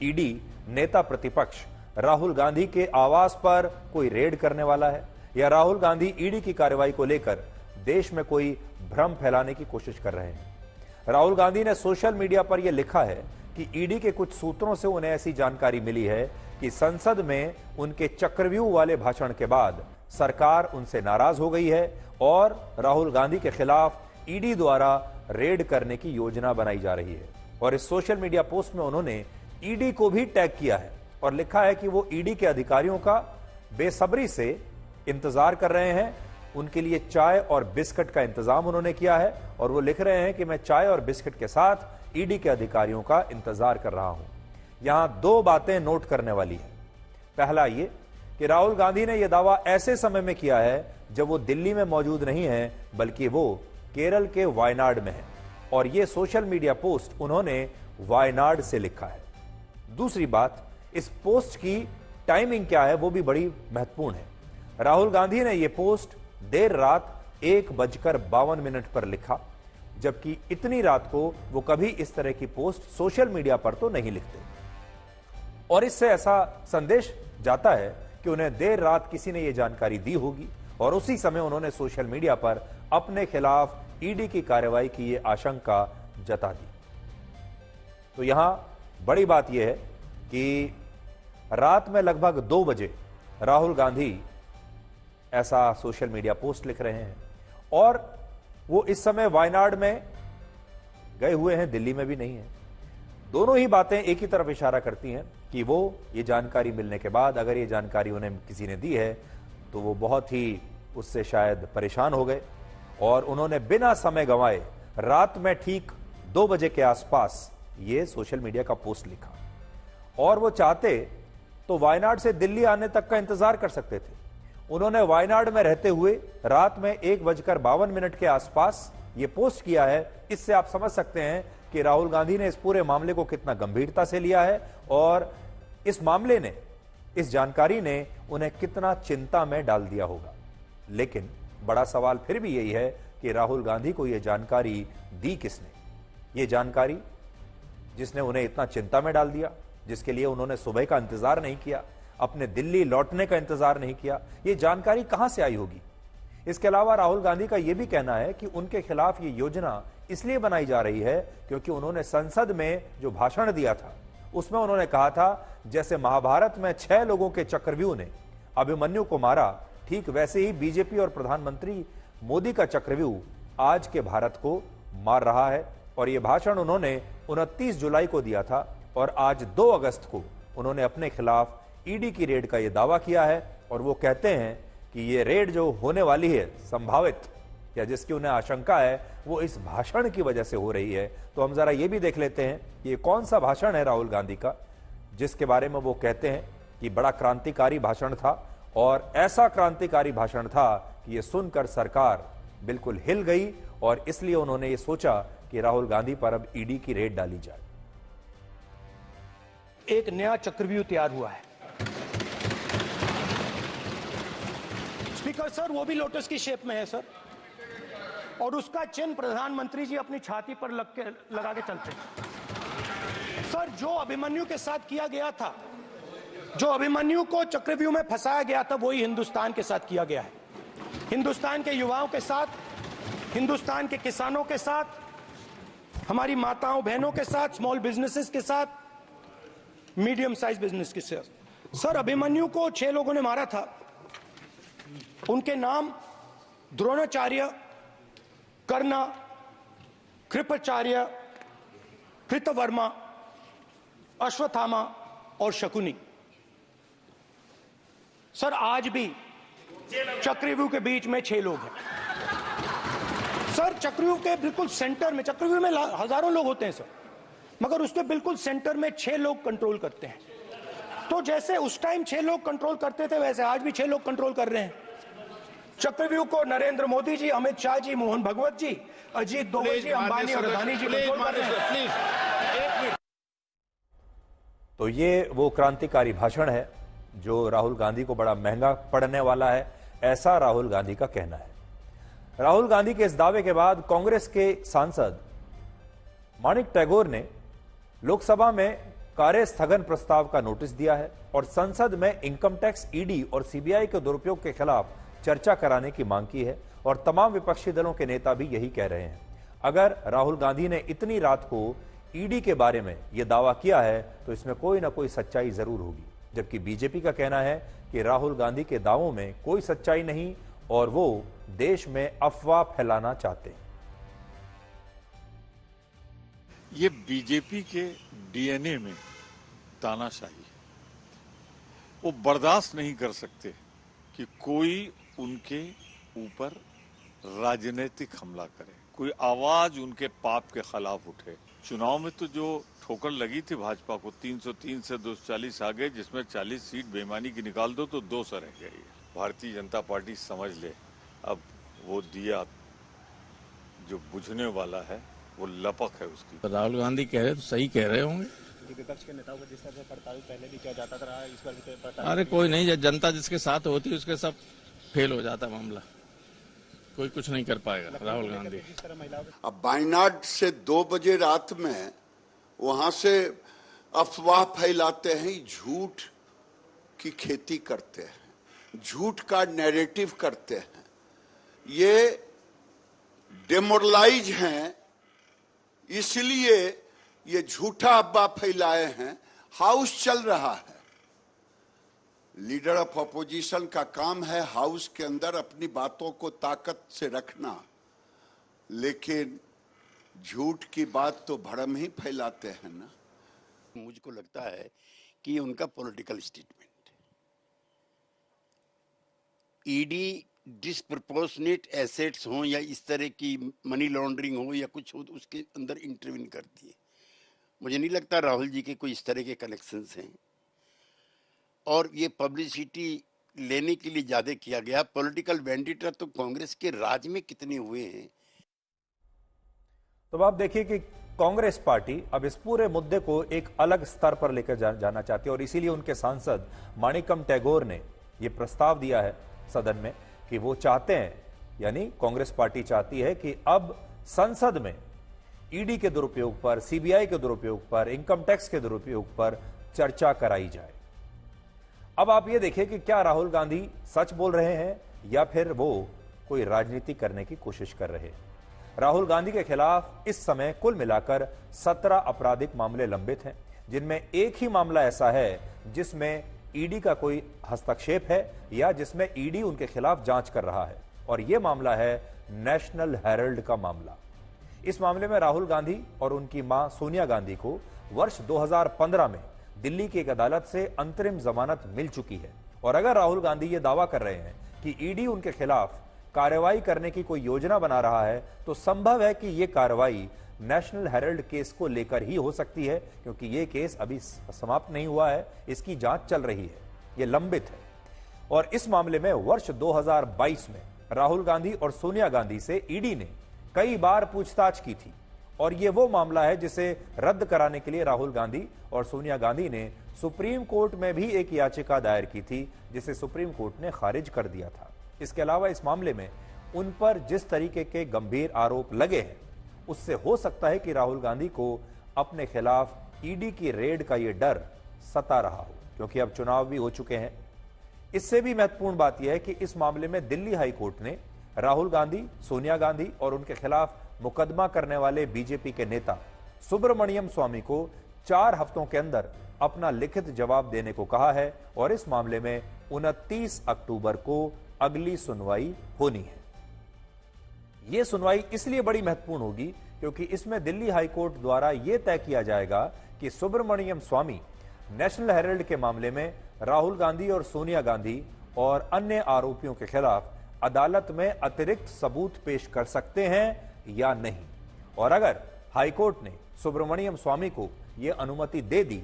ED नेता प्रतिपक्ष राहुल गांधी के आवास पर कोई रेड करने वाला है या राहुल गांधी ईडी की कार्रवाई को लेकर देश में कोई भ्रम फैलाने की कोशिश कर रहे हैं। राहुल गांधी ने सोशल मीडिया पर यह लिखा है कि ईडी के कुछ सूत्रों से उन्हें ऐसी जानकारी मिली है कि संसद में उनके चक्रव्यूह वाले भाषण के बाद सरकार उनसे नाराज हो गई है और राहुल गांधी के खिलाफ ईडी द्वारा रेड करने की योजना बनाई जा रही है। और इस सोशल मीडिया पोस्ट में उन्होंने ईडी को भी टैग किया है और लिखा है कि वो ईडी के अधिकारियों का बेसब्री से इंतजार कर रहे हैं। उनके लिए चाय और बिस्किट का इंतजाम उन्होंने किया है और वो लिख रहे हैं कि मैं चाय और बिस्किट के साथ ईडी के अधिकारियों का इंतजार कर रहा हूं। यहां दो बातें नोट करने वाली है। पहला ये कि राहुल गांधी ने यह दावा ऐसे समय में किया है जब वो दिल्ली में मौजूद नहीं है, बल्कि वो केरल के वायनाड में है और यह सोशल मीडिया पोस्ट उन्होंने वायनाड से लिखा है। दूसरी बात, इस पोस्ट की टाइमिंग क्या है वो भी बड़ी महत्वपूर्ण है। राहुल गांधी ने यह पोस्ट देर रात 1:52 पर लिखा, जबकि इतनी रात को वो कभी इस तरह की पोस्ट सोशल मीडिया पर तो नहीं लिखते और इससे ऐसा संदेश जाता है कि उन्हें देर रात किसी ने यह जानकारी दी होगी और उसी समय उन्होंने सोशल मीडिया पर अपने खिलाफ ईडी की कार्रवाई की यह आशंका जता दी। तो यहां बड़ी बात यह है कि रात में लगभग 2 बजे राहुल गांधी ऐसा सोशल मीडिया पोस्ट लिख रहे हैं और वो इस समय वायनाड में गए हुए हैं, दिल्ली में भी नहीं है। दोनों ही बातें एक ही तरफ इशारा करती हैं कि वो ये जानकारी मिलने के बाद, अगर ये जानकारी उन्हें किसी ने दी है तो वो बहुत ही उससे शायद परेशान हो गए और उन्होंने बिना समय गंवाए रात में ठीक 2 बजे के आसपास ये सोशल मीडिया का पोस्ट लिखा। और वो चाहते तो वायनाड से दिल्ली आने तक का इंतजार कर सकते थे। उन्होंने वायनाड में रहते हुए रात में 1:52 के आसपास ये पोस्ट किया है। इससे आप समझ सकते हैं कि राहुल गांधी ने इस पूरे मामले को कितना गंभीरता से लिया है और इस मामले ने, इस जानकारी ने उन्हें कितना चिंता में डाल दिया होगा। लेकिन बड़ा सवाल फिर भी यही है कि राहुल गांधी को यह जानकारी दी किसने? ये जानकारी जिसने उन्हें इतना चिंता में डाल दिया, जिसके लिए उन्होंने सुबह का इंतजार नहीं किया, अपने दिल्ली लौटने का इंतजार नहीं किया, ये जानकारी कहां से आई होगी? इसके अलावा राहुल गांधी का यह भी कहना है कि उनके खिलाफ ये योजना इसलिए बनाई जा रही है क्योंकि उन्होंने संसद में जो भाषण दिया था उसमें उन्होंने कहा था जैसे महाभारत में 6 लोगों के चक्रव्यूह ने अभिमन्यु को मारा, ठीक वैसे ही बीजेपी और प्रधानमंत्री मोदी का चक्रव्यूह आज के भारत को मार रहा है। और यह भाषण उन्होंने 29 जुलाई को दिया था और आज 2 अगस्त को उन्होंने अपने खिलाफ ईडी की रेड का यह दावा किया है और वो कहते हैं कि ये रेड जो होने वाली है संभावित या जिसकी उन्हें आशंका है वो इस भाषण की वजह से हो रही है। तो हम जरा ये भी देख लेते हैं ये कौन सा भाषण है राहुल गांधी का जिसके बारे में वो कहते हैं कि बड़ा क्रांतिकारी भाषण था और ऐसा क्रांतिकारी भाषण था कि ये सुनकर सरकार बिल्कुल हिल गई और इसलिए उन्होंने ये सोचा कि राहुल गांधी पर अब ईडी की रेड डाली जाए। एक नया चक्रव्यूह तैयार हुआ है स्पीकर सर, वो भी लोटस की शेप में है सर और उसका चिन्ह प्रधानमंत्री जी अपनी छाती पर लगा के चलते हैं सर। जो अभिमन्यु के साथ किया गया था, जो अभिमन्यु को चक्रव्यूह में फंसाया गया था, वही हिंदुस्तान के साथ किया गया है। हिंदुस्तान के युवाओं के साथ, हिंदुस्तान के किसानों के साथ, हमारी माताओं बहनों के साथ, स्मॉल बिजनेसेस के साथ, मीडियम साइज बिजनेस के साथ। सर, अभिमन्यु को 6 लोगों ने मारा था। उनके नाम द्रोणाचार्य, कर्ण, कृपाचार्य, कृतवर्मा, अश्वत्थामा और शकुनी। सर, आज भी चक्रव्यूह के बीच में 6 लोग हैं सर। चक्रव्यूह के बिल्कुल सेंटर में, चक्रव्यूह में हजारों लोग होते हैं सर, मगर उसके बिल्कुल सेंटर में 6 लोग कंट्रोल करते हैं। तो जैसे उस टाइम 6 लोग कंट्रोल करते थे वैसे आज भी 6 लोग कंट्रोल कर रहे हैं चक्रव्यूह को। नरेंद्र मोदी जी, अमित शाह जी, मोहन भगवत जी, अजीत दोवल जी, अंबानी और अदानी जी कंट्रोल कर रहे हैं। तो ये वो क्रांतिकारी भाषण है जो राहुल गांधी को बड़ा महंगा पड़ने वाला है, ऐसा राहुल गांधी का कहना है। राहुल गांधी के इस दावे के बाद कांग्रेस के सांसद माणिक टैगोर ने लोकसभा में कार्य स्थगन प्रस्ताव का नोटिस दिया है और संसद में इनकम टैक्स, ईडी और सीबीआई के दुरुपयोग के खिलाफ चर्चा कराने की मांग की है और तमाम विपक्षी दलों के नेता भी यही कह रहे हैं। अगर राहुल गांधी ने इतनी रात को ईडी के बारे में यह दावा किया है तो इसमें कोई ना कोई सच्चाई जरूर होगी, जबकि बीजेपी का कहना है कि राहुल गांधी के दावों में कोई सच्चाई नहीं और वो देश में अफवाह फैलाना चाहते हैं। ये बीजेपी के डीएनए में तानाशाही है। वो बर्दाश्त नहीं कर सकते कि कोई उनके ऊपर राजनीतिक हमला करे, कोई आवाज उनके पाप के खिलाफ उठे। चुनाव में तो जो ठोकर लगी थी भाजपा को, 303 से 240 आ गए, जिसमें 40 सीट बेईमानी की निकाल दो तो 2 रह गई। भारतीय जनता पार्टी समझ ले, अब वो दिया जो बुझने वाला है वो लपक है उसकी। राहुल गांधी कह रहे तो सही कह रहे होंगे। विपक्ष के नेताओं को जिस तरह से पड़ताल पहले भी किया जाता रहा, इस बार भी पड़ताल। अरे कोई नहीं, जनता जिसके साथ होती है उसके सब फेल हो जाता मामला, कोई कुछ नहीं कर पाएगा राहुल गांधी। अब वायनाड से 2 बजे रात में वहां से अफवाह फैलाते हैं, झूठ की खेती करते हैं, झूठ का नैरेटिव करते हैं, ये डेमोरलाइज हैं, इसलिए ये झूठा अफवाह फैलाए हैं। हाउस चल रहा है, लीडर ऑफ अपोजिशन का काम है हाउस के अंदर अपनी बातों को ताकत से रखना, लेकिन झूठ की बात तो भरम ही फैलाते हैं ना। मुझको लगता है कि ये उनका political statement, ED disproportionate assets हो या इस तरह की मनी लॉन्ड्रिंग हो या कुछ हो तो उसके अंदर इंटरवीन करती है। मुझे नहीं लगता राहुल जी के कोई इस तरह के कनेक्शंस हैं और ये पब्लिसिटी लेने के लिए ज्यादा किया गया। पॉलिटिकल वेंडिटा तो कांग्रेस के राज में कितने हुए हैं। तो आप देखिए कि कांग्रेस पार्टी अब इस पूरे मुद्दे को एक अलग स्तर पर लेकर जाना चाहती है और इसीलिए उनके सांसद माणिकम टैगोर ने यह प्रस्ताव दिया है सदन में कि वो चाहते हैं, यानी कांग्रेस पार्टी चाहती है कि अब संसद में ईडी के दुरुपयोग पर, सीबीआई के दुरुपयोग पर, इनकम टैक्स के दुरुपयोग पर चर्चा कराई जाए। अब आप ये देखिए कि क्या राहुल गांधी सच बोल रहे हैं या फिर वो कोई राजनीति करने की कोशिश कर रहे हैं। राहुल गांधी के खिलाफ इस समय कुल मिलाकर 17 आपराधिक मामले लंबित हैं, जिनमें एक ही मामला ऐसा है जिसमें ईडी का कोई हस्तक्षेप है या जिसमें ईडी उनके खिलाफ जांच कर रहा है, और यह मामला है नेशनल हेराल्ड का मामला। इस मामले में राहुल गांधी और उनकी मां सोनिया गांधी को वर्ष 2015 में दिल्ली की एक अदालत से अंतरिम जमानत मिल चुकी है। और अगर राहुल गांधी ये दावा कर रहे हैं कि ईडी उनके खिलाफ कार्रवाई करने की कोई योजना बना रहा है, तो संभव है कि यह कार्रवाई नेशनल हेराल्ड केस को लेकर ही हो सकती है, क्योंकि यह केस अभी समाप्त नहीं हुआ है, इसकी जांच चल रही है, यह लंबित है। और इस मामले में वर्ष 2022 में राहुल गांधी और सोनिया गांधी से ईडी ने कई बार पूछताछ की थी, और यह वो मामला है जिसे रद्द कराने के लिए राहुल गांधी और सोनिया गांधी ने सुप्रीम कोर्ट में भी एक याचिका दायर की थी, जिसे सुप्रीम कोर्ट ने खारिज कर दिया था। इसके अलावा इस मामले में उन पर जिस तरीके के गंभीर आरोप लगे हैं, उससे हो सकता है कि राहुल गांधी को अपने खिलाफ ईडी की रेड का यह डर सता रहा हो, क्योंकि अब चुनाव भी हो चुके हैं। इससे भी महत्वपूर्ण बात यह है कि इस मामले में दिल्ली हाई कोर्ट ने राहुल गांधी, सोनिया गांधी और उनके खिलाफ मुकदमा करने वाले बीजेपी के नेता सुब्रमण्यम स्वामी को 4 हफ्तों के अंदर अपना लिखित जवाब देने को कहा है, और इस मामले में 29 अक्टूबर को अगली सुनवाई होनी है। यह सुनवाई इसलिए बड़ी महत्वपूर्ण होगी क्योंकि इसमें दिल्ली हाईकोर्ट द्वारा यह तय किया जाएगा कि सुब्रमण्यम स्वामी नेशनल हेराल्ड के मामले में राहुल गांधी और सोनिया गांधी और अन्य आरोपियों के खिलाफ अदालत में अतिरिक्त सबूत पेश कर सकते हैं या नहीं। और अगर हाईकोर्ट ने सुब्रमण्यम स्वामी को यह अनुमति दे दी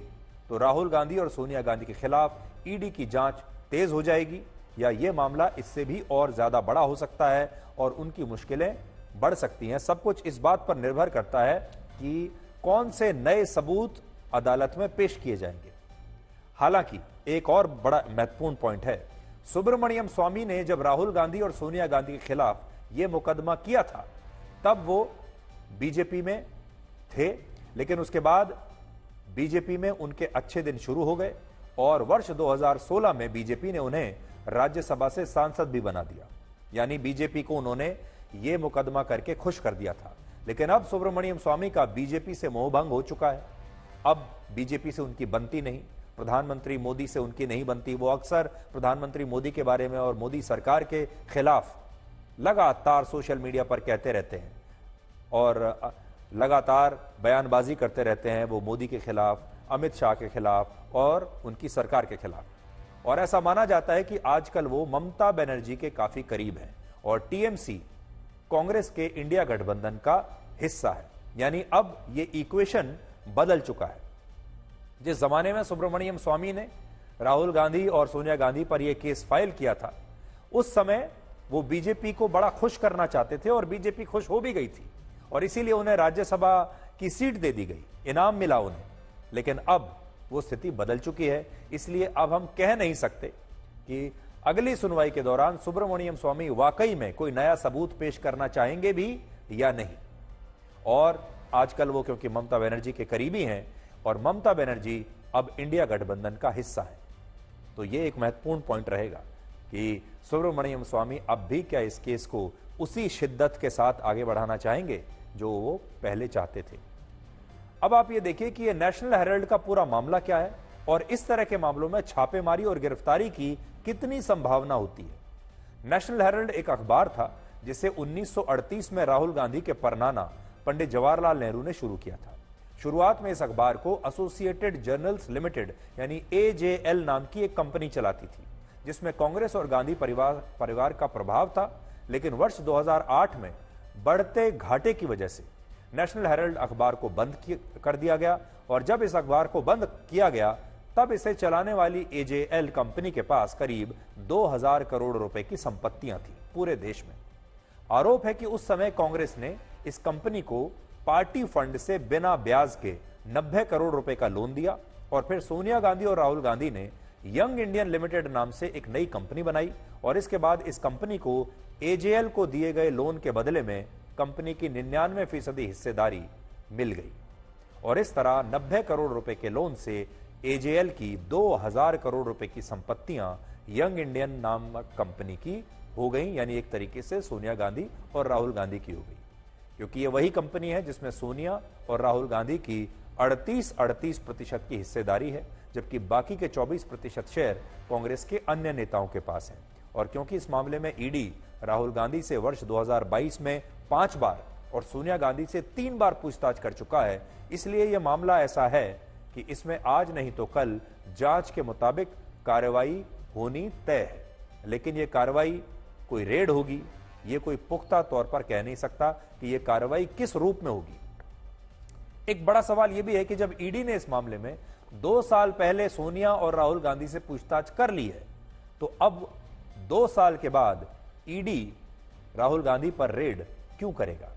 तो राहुल गांधी और सोनिया गांधी के खिलाफ ईडी की जांच तेज हो जाएगी, या यह मामला इससे भी और ज्यादा बड़ा हो सकता है और उनकी मुश्किलें बढ़ सकती हैं। सब कुछ इस बात पर निर्भर करता है कि कौन से नए सबूत अदालत में पेश किए जाएंगे। हालांकि एक और बड़ा महत्वपूर्ण पॉइंट है, सुब्रमण्यम स्वामी ने जब राहुल गांधी और सोनिया गांधी के खिलाफ यह मुकदमा किया था तब वो बीजेपी में थे, लेकिन उसके बाद बीजेपी में उनके अच्छे दिन शुरू हो गए और वर्ष 2016 में बीजेपी ने उन्हें राज्यसभा से सांसद भी बना दिया। यानी बीजेपी को उन्होंने ये मुकदमा करके खुश कर दिया था। लेकिन अब सुब्रमण्यम स्वामी का बीजेपी से मोहभंग हो चुका है। अब बीजेपी से उनकी बनती नहीं, प्रधानमंत्री मोदी से उनकी नहीं बनती। वो अक्सर प्रधानमंत्री मोदी के बारे में और मोदी सरकार के खिलाफ लगातार सोशल मीडिया पर कहते रहते हैं और लगातार बयानबाजी करते रहते हैं वो मोदी के खिलाफ, अमित शाह के खिलाफ और उनकी सरकार के खिलाफ। और ऐसा माना जाता है कि आजकल वो ममता बनर्जी के काफी करीब हैं और टीएमसी कांग्रेस के इंडिया गठबंधन का हिस्सा है। यानी अब ये इक्वेशन बदल चुका है। जिस जमाने में सुब्रमण्यम स्वामी ने राहुल गांधी और सोनिया गांधी पर यह केस फाइल किया था, उस समय वो बीजेपी को बड़ा खुश करना चाहते थे और बीजेपी खुश हो भी गई थी और इसीलिए उन्हें राज्यसभा की सीट दे दी गई, इनाम मिला उन्हें। लेकिन अब वो स्थिति बदल चुकी है, इसलिए अब हम कह नहीं सकते कि अगली सुनवाई के दौरान सुब्रमण्यम स्वामी वाकई में कोई नया सबूत पेश करना चाहेंगे भी या नहीं। और आजकल वो क्योंकि ममता बनर्जी के करीबी हैं और ममता बनर्जी अब इंडिया गठबंधन का हिस्सा है, तो ये एक महत्वपूर्ण पॉइंट रहेगा कि सुब्रमण्यम स्वामी अब भी क्या इस केस को उसी शिद्दत के साथ आगे बढ़ाना चाहेंगे जो वो पहले चाहते थे। अब आप ये देखिए कि ये नेशनल हेराल्ड का पूरा मामला क्या है और इस तरह के मामलों में छापेमारी और गिरफ्तारी की कितनी संभावना होती है। नेशनल हेराल्ड एक अखबार था जिसे 1938 में राहुल गांधी के परनाना पंडित जवाहरलाल नेहरू ने शुरू किया था। शुरुआत में इस अखबार को एसोसिएटेड जर्नल्स लिमिटेड यानी एजेएल नाम की एक कंपनी चलाती थी, जिसमें कांग्रेस और गांधी परिवार का प्रभाव था। लेकिन वर्ष 2008 में बढ़ते घाटे की वजह से नेशनल हेराल्ड अखबार को बंद कर दिया गया और जब इस अखबार को बंद किया गया तब इसे चलाने वाली एजेएल कंपनी के पास करीब 2000 करोड़ रुपए की संपत्तियां थी पूरे देश में। आरोप है कि उस समय कांग्रेस ने इस कंपनी को पार्टी फंड से बिना ब्याज के 90 करोड़ रुपए का लोन दिया और फिर सोनिया गांधी और राहुल गांधी ने यंग इंडियन लिमिटेड नाम से एक नई कंपनी बनाई और इसके बाद इस कंपनी को एजेएल को दिए गए लोन के बदले में कंपनी की 99% हिस्सेदारी मिल गई और इस तरह 90 करोड़ रुपए के लोन से एजेएल की 2000 करोड़ रुपए की संपत्तियां यंग इंडियन नामक कंपनी की हो गई, यानी एक तरीके से सोनिया गांधी और राहुल गांधी की हो गई, क्योंकि ये वही कंपनी है जिसमें सोनिया और राहुल गांधी की 38% की हिस्सेदारी है, जबकि बाकी के 24% शेयर कांग्रेस के अन्य नेताओं के पास हैं। और क्योंकि इस मामले में ईडी राहुल गांधी से वर्ष 2022 में 5 बार और सोनिया गांधी से 3 बार पूछताछ कर चुका है, इसलिए यह मामला ऐसा है कि इसमें आज नहीं तो कल जांच के मुताबिक कार्रवाई होनी तय है। लेकिन यह कार्रवाई कोई रेड होगी, यह कोई पुख्ता तौर पर कह नहीं सकता कि यह कार्रवाई किस रूप में होगी। एक बड़ा सवाल यह भी है कि जब ईडी ने इस मामले में 2 साल पहले सोनिया और राहुल गांधी से पूछताछ कर ली है, तो अब 2 साल के बाद ईडी राहुल गांधी पर रेड क्यों करेगा?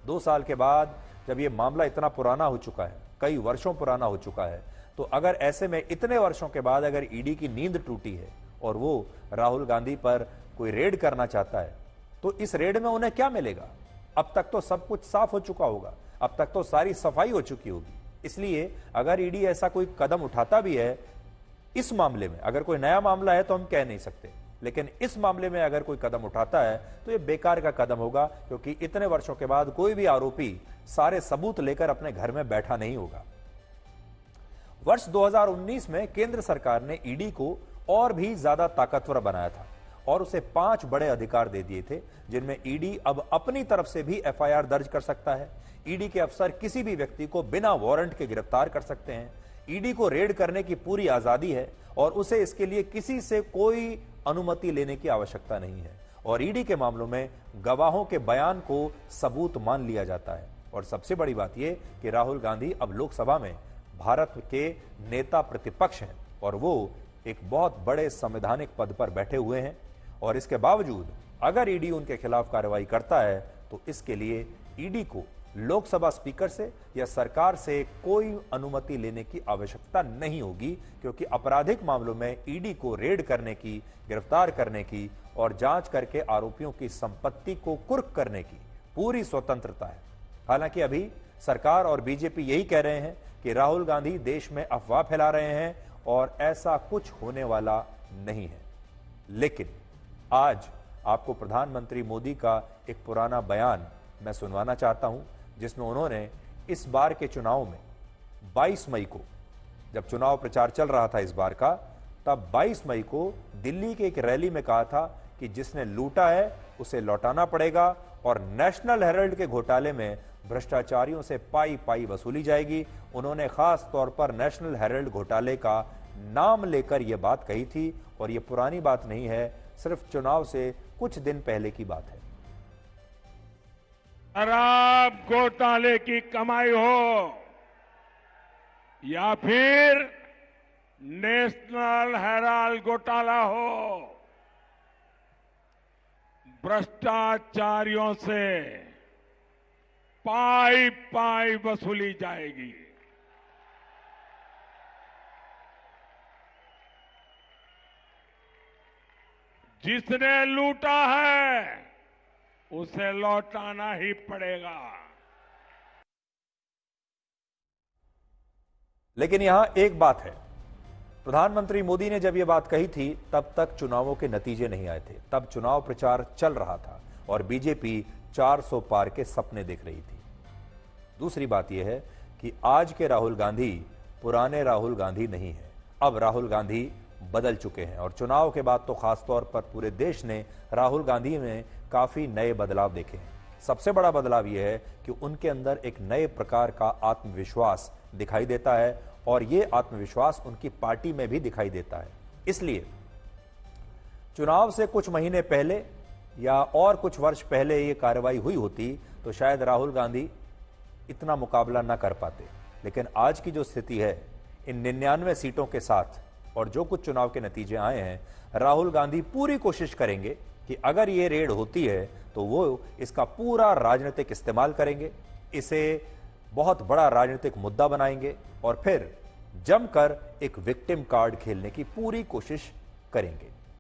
2 साल के बाद जब यह मामला इतना पुराना हो चुका है, कई वर्षों पुराना हो चुका है, तो अगर ऐसे में इतने वर्षों के बाद अगर ईडी की नींद टूटी है और वो राहुल गांधी पर कोई रेड करना चाहता है, तो इस रेड में उन्हें क्या मिलेगा? अब तक तो सब कुछ साफ हो चुका होगा, अब तक तो सारी सफाई हो चुकी होगी। इसलिए अगर ईडी ऐसा कोई कदम उठाता भी है इस मामले में, अगर कोई नया मामला है तो हम कह नहीं सकते, लेकिन इस मामले में अगर कोई कदम उठाता है तो यह बेकार का कदम होगा, क्योंकि इतने वर्षों के बाद कोई भी आरोपी सारे सबूत लेकर अपने घर में बैठा नहीं होगा। वर्ष 2019 में केंद्र सरकार ने ईडी को और भी ज्यादा ताकतवर बनाया था और उसे 5 बड़े अधिकार दे दिए थे, जिनमें ईडी अब अपनी तरफ से भी एफआईआर दर्ज कर सकता है। ईडी के अफसर किसी भी व्यक्ति को बिना वारंट के गिरफ्तार कर सकते हैं। ईडी को रेड करने की पूरी आजादी है और उसे इसके लिए किसी से कोई अनुमति लेने की आवश्यकता नहीं है। और ईडी के मामलों में गवाहों के बयान को सबूत मान लिया जाता है। और सबसे बड़ी बात यह कि राहुल गांधी अब लोकसभा में भारत के नेता प्रतिपक्ष हैं और वो एक बहुत बड़े संवैधानिक पद पर बैठे हुए हैं, और इसके बावजूद अगर ईडी उनके खिलाफ कार्रवाई करता है तो इसके लिए ईडी को लोकसभा स्पीकर से या सरकार से कोई अनुमति लेने की आवश्यकता नहीं होगी, क्योंकि आपराधिक मामलों में ईडी को रेड करने की, गिरफ्तार करने की और जांच करके आरोपियों की संपत्ति को कुर्क करने की पूरी स्वतंत्रता है। हालांकि अभी सरकार और बीजेपी यही कह रहे हैं कि राहुल गांधी देश में अफवाह फैला रहे हैं और ऐसा कुछ होने वाला नहीं है। लेकिन आज आपको प्रधानमंत्री मोदी का एक पुराना बयान मैं सुनवाना चाहता हूं, जिसमें उन्होंने इस बार के चुनाव में 22 मई को, जब चुनाव प्रचार चल रहा था इस बार का, तब 22 मई को दिल्ली के एक रैली में कहा था कि जिसने लूटा है उसे लौटाना पड़ेगा और नेशनल हेराल्ड के घोटाले में भ्रष्टाचारियों से पाई पाई वसूली जाएगी। उन्होंने खास तौर पर नेशनल हेराल्ड घोटाले का नाम लेकर यह बात कही थी और यह पुरानी बात नहीं है, सिर्फ चुनाव से कुछ दिन पहले की बात है। शराब घोटाले की कमाई हो या फिर नेशनल हेराल्ड घोटाला हो, भ्रष्टाचारियों से पाई पाई वसूली जाएगी। जिसने लूटा है उसे लौटाना ही पड़ेगा। लेकिन यहां एक बात है, प्रधानमंत्री मोदी ने जब यह बात कही थी तब तक चुनावों के नतीजे नहीं आए थे, तब चुनाव प्रचार चल रहा था और बीजेपी 400 पार के सपने देख रही थी। दूसरी बात यह है कि आज के राहुल गांधी पुराने राहुल गांधी नहीं है, अब राहुल गांधी बदल चुके हैं और चुनाव के बाद तो खासतौर पर पूरे देश ने राहुल गांधी में काफी नए बदलाव देखे हैं। सबसे बड़ा बदलाव यह है कि उनके अंदर एक नए प्रकार का आत्मविश्वास दिखाई देता है और यह आत्मविश्वास उनकी पार्टी में भी दिखाई देता है। इसलिए चुनाव से कुछ महीने पहले या और कुछ वर्ष पहले यह कार्रवाई हुई होती तो शायद राहुल गांधी इतना मुकाबला न कर पाते। लेकिन आज की जो स्थिति है, इन 99 सीटों के साथ और जो कुछ चुनाव के नतीजे आए हैं, राहुल गांधी पूरी कोशिश करेंगे कि अगर ये रेड होती है तो वो इसका पूरा राजनीतिक इस्तेमाल करेंगे, इसे बहुत बड़ा राजनीतिक मुद्दा बनाएंगे और फिर जमकर एक विक्टिम कार्ड खेलने की पूरी कोशिश करेंगे।